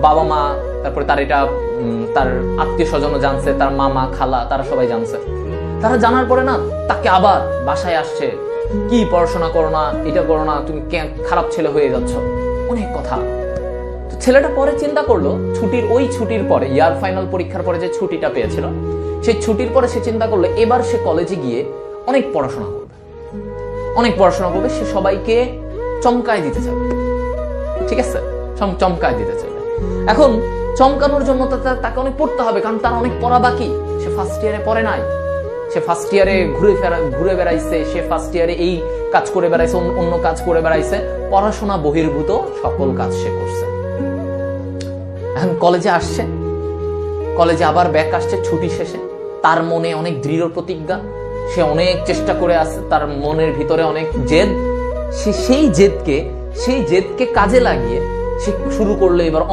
বাবা মা, তারপরে তার এটা তার আত্মীয় স্বজন জানছে, তার মামা খালা তারা সবাই জানছে। তারা জানার পরে না তাকে আবার বাসায় আসছে, কি পড়াশোনা করো না, এটা করো না, তুমি খারাপ ছেলে হয়ে যাচ্ছ, অনেক কথা। তো ছেলেটা পরে চিন্তা করলো, ছুটির পরে, ইয়ার ফাইনাল পরীক্ষার পরে যে ছুটিটা পেয়েছিল, সেই ছুটির পরে সে চিন্তা করলো এবার সে কলেজে গিয়ে অনেক পড়াশোনা করবে, সে সবাইকে চমকায় দিতে চাবে, ঠিক আছে, চমকায় দিতে চাবে। এখন চমকানোর জন্য তাকে অনেক পড়তে হবে, কারণ তার অনেক পড়া বাকি। সে ফার্স্ট ইয়ারে পড়ে নাই, সে ফার্স্ট ইয়ারে ঘুরে বেড়াইছে, সে ফার্স্ট ইয়ারে এই কাজ করে বেড়াইছে, অন্য কাজ করে বেড়াইছে, পড়াশোনা বহির্ভূত সকল কাজ সে করছে। এখন কলেজে আসছে, কলেজে আবার ব্যাক আসছে ছুটি শেষে, তার মনে অনেক দৃঢ় প্রতিজ্ঞা, সে অনেক চেষ্টা করে আসছে, তার মনের ভিতরে অনেক জেদ, সে সেই জেদকে কাজে লাগিয়ে সে শুরু করলো এবার